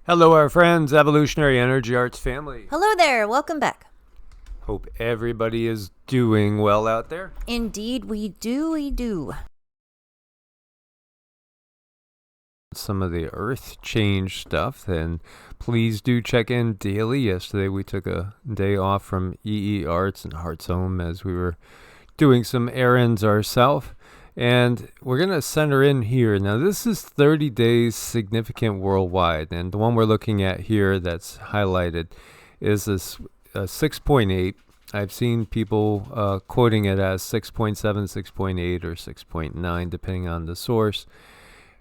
Hello, our friends, Evolutionary Energy Arts family. Hello there, welcome back. Hope everybody is doing well out there. Indeed, we do. Some of the earth change stuff, then please do check in daily. Yesterday we took a day off from EEARTS and Heart's Home as we were doing some errands ourselves. And we're going to center in here. Now, this is 30 days significant worldwide. And the one we're looking at here that's highlighted is this 6.8. I've seen people quoting it as 6.7, 6.8, or 6.9, depending on the source,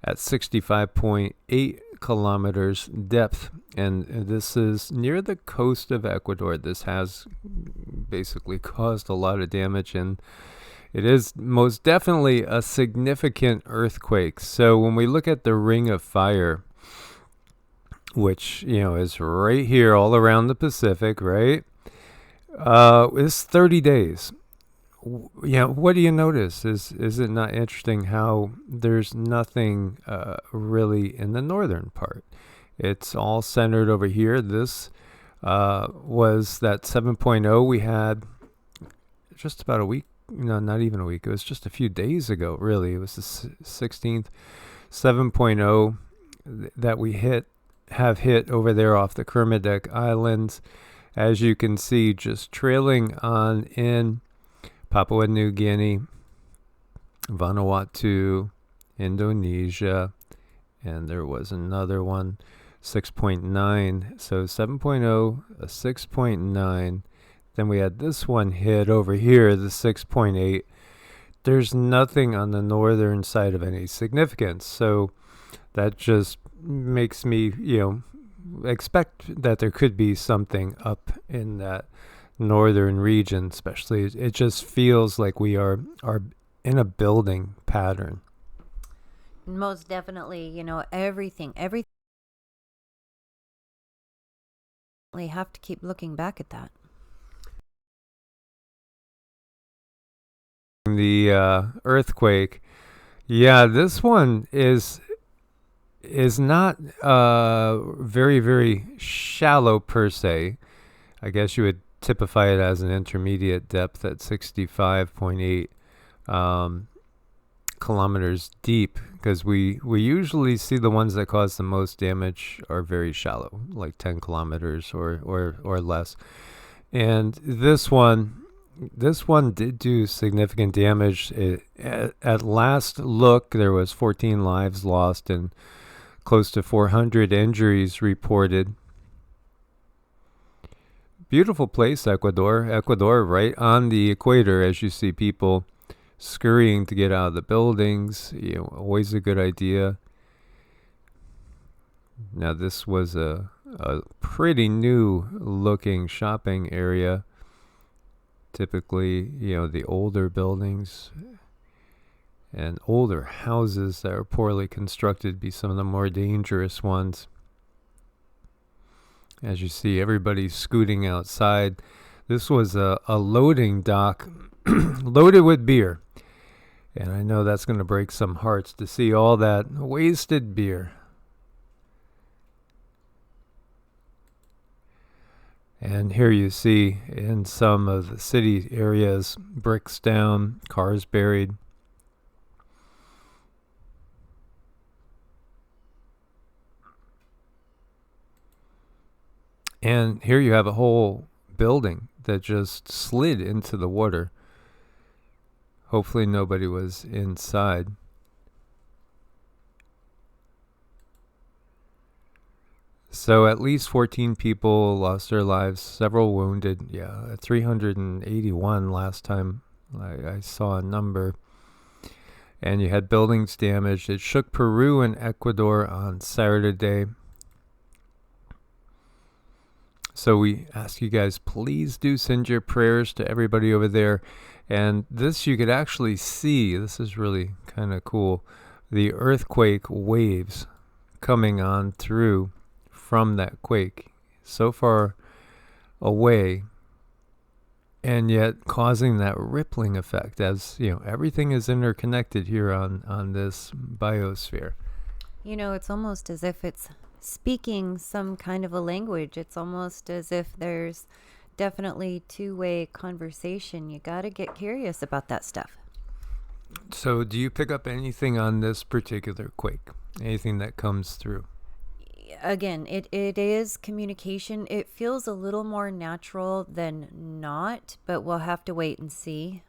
at 65.8 kilometers depth. And this is near the coast of Ecuador. This has basically caused a lot of damage, and it is most definitely a significant earthquake. So when we look at the Ring of Fire, which, is right here all around the Pacific, right? It's 30 days. What do you notice? Is it not interesting how there's nothing really in the northern part? It's all centered over here. This was that 7.0 we had just about a week. No, not even a week. It was just a few days ago, really. It was the 16th, 7.0 that we have hit over there off the Kermadec Islands. As you can see, just trailing on in Papua New Guinea, Vanuatu, Indonesia, and there was another one, 6.9. So 7.0, a 6.9. Then we had this one hit over here, the 6.8. There's nothing on the northern side of any significance. So that just makes me, expect that there could be something up in that northern region, especially. It just feels like we are in a building pattern. Most definitely, everything. We have to keep looking back at that. The earthquake, this one is not very, very shallow per se. I guess you would typify it as an intermediate depth at 65.8 kilometers deep, because we usually see the ones that cause the most damage are very shallow, like 10 kilometers or less. And this one did do significant damage. At last look, there was 14 lives lost and close to 400 injuries reported. Beautiful place, Ecuador. Ecuador, right on the equator, as you see people scurrying to get out of the buildings. Always a good idea. Now, this was a pretty new looking shopping area. Typically, the older buildings and older houses that are poorly constructed be some of the more dangerous ones. As you see, everybody's scooting outside. This was a loading dock loaded with beer. And I know that's going to break some hearts to see all that wasted beer. And here you see in some of the city areas, bricks down, cars buried. And here you have a whole building that just slid into the water. Hopefully nobody was inside. So at least 14 people lost their lives, several wounded. 381 last time I saw a number. And you had buildings damaged. It shook Peru and Ecuador on Saturday. So we ask you guys, please do send your prayers to everybody over there. And this you could actually see, this is really kind of cool, the earthquake waves coming on through from that quake, so far away, and yet causing that rippling effect. As everything is interconnected here on this biosphere. It's almost as if it's speaking some kind of a language. It's almost as if there's definitely two-way conversation. You got to get curious about that stuff. So do you pick up anything on this particular quake? Anything that comes through? Again, it is communication. It feels a little more natural than not, but we'll have to wait and see.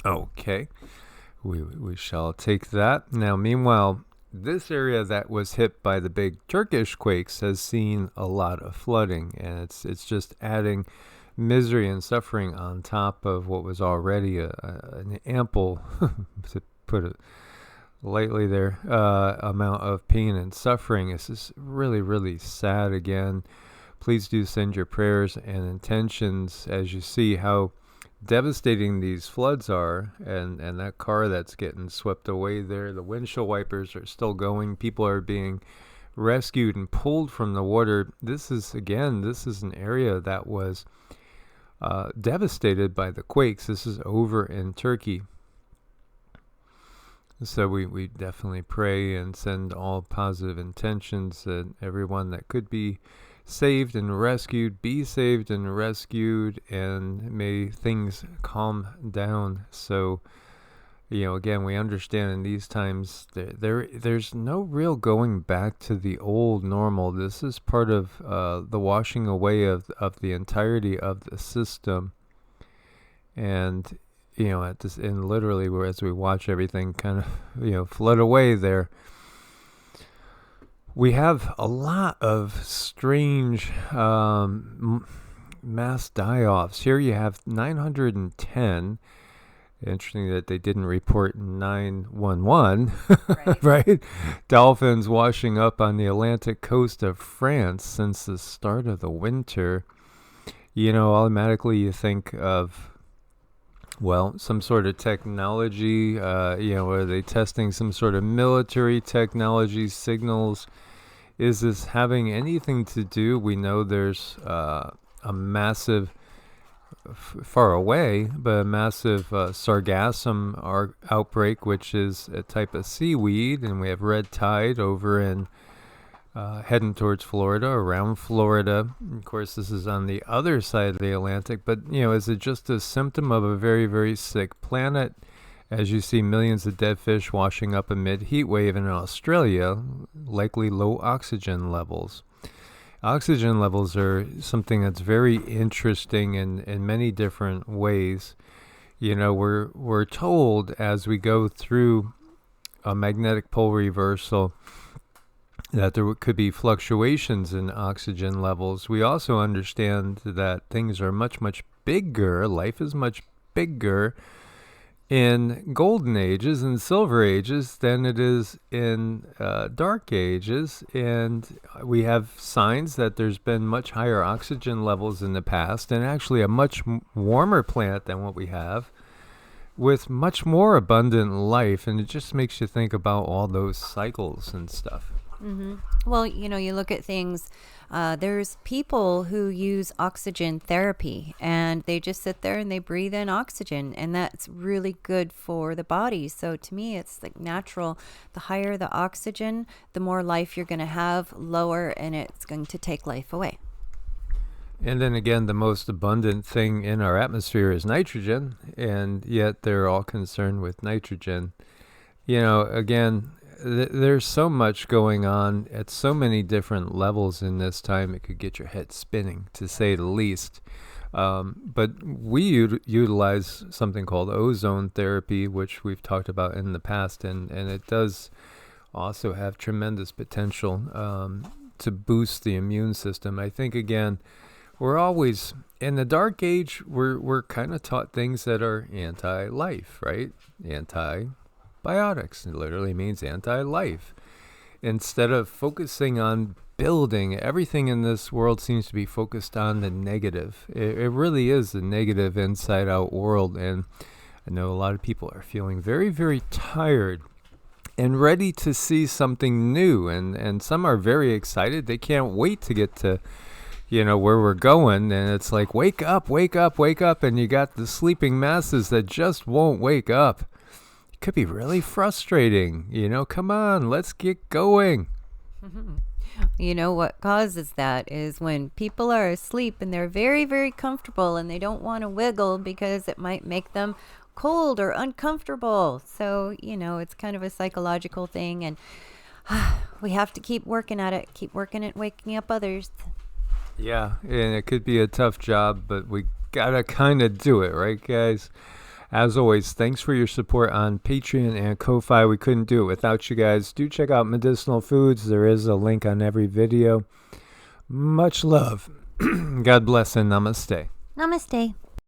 Okay. We shall take that. Now, meanwhile, this area that was hit by the big Turkish quakes has seen a lot of flooding, and it's just adding misery and suffering on top of what was already an ample, to put it lightly there, amount of pain and suffering. This is really, really sad again. Please do send your prayers and intentions as you see how devastating these floods are, and that car that's getting swept away there, the windshield wipers are still going, people are being rescued and pulled from the water. This is an area that was devastated by the quakes. This is over in Turkey. So we definitely pray and send all positive intentions that everyone that could be saved and rescued, be saved and rescued, and may things calm down. So, again, we understand in these times there's no real going back to the old normal. This is part of the washing away of the entirety of the system. And, at this, and literally, as we watch everything kind of, flood away there, we have a lot of strange mass die-offs. Here you have 910. Interesting that they didn't report 911, Right. right? Dolphins washing up on the Atlantic coast of France since the start of the winter. Automatically you think of, some sort of technology. Are they testing some sort of military technology signals? Is this having anything to do? We know there's a massive, far away, but a massive sargassum outbreak, which is a type of seaweed, and we have red tide over in heading towards Florida, around Florida. Of course, this is on the other side of the Atlantic, but, is it just a symptom of a very, very sick planet? As you see millions of dead fish washing up amid heat wave in Australia, likely low oxygen levels. Oxygen levels are something that's very interesting in many different ways. We're told as we go through a magnetic pole reversal that there could be fluctuations in oxygen levels. We also understand that things are much, much bigger. Life is much bigger in golden ages and silver ages than it is in dark ages. And we have signs that there's been much higher oxygen levels in the past, and actually a much warmer planet than what we have, with much more abundant life. And it just makes you think about all those cycles and stuff. Mm-hmm. Well, you look at things, there's people who use oxygen therapy, and they just sit there and they breathe in oxygen, and that's really good for the body. So to me, it's like natural. The higher the oxygen, the more life you're going to have, lower, and it's going to take life away. And then again, the most abundant thing in our atmosphere is nitrogen, and yet they're all concerned with nitrogen. Again, there's so much going on at so many different levels in this time. It could get your head spinning, to say the least. But we utilize something called ozone therapy, which we've talked about in the past, and it does also have tremendous potential to boost the immune system. I think, again, we're always, in the dark age, we're kind of taught things that are anti-life, right? Antibiotics. It literally means anti-life. Instead of focusing on building, everything in this world seems to be focused on the negative. It really is the negative inside-out world, and I know a lot of people are feeling very, very tired and ready to see something new, and some are very excited. They can't wait to get to where we're going, and it's like, wake up, wake up, wake up, and you got the sleeping masses that just won't wake up. It could be really frustrating, come on, let's get going. You know what causes that is when people are asleep and they're very, very comfortable and they don't want to wiggle because it might make them cold or uncomfortable. So, it's kind of a psychological thing, and we have to keep working at it, keep working at waking up others. Yeah, and it could be a tough job, but we gotta kind of do it, right, guys? As always, thanks for your support on Patreon and Ko-Fi. We couldn't do it without you guys. Do check out Medicinal Foods. There is a link on every video. Much love. God bless and namaste. Namaste.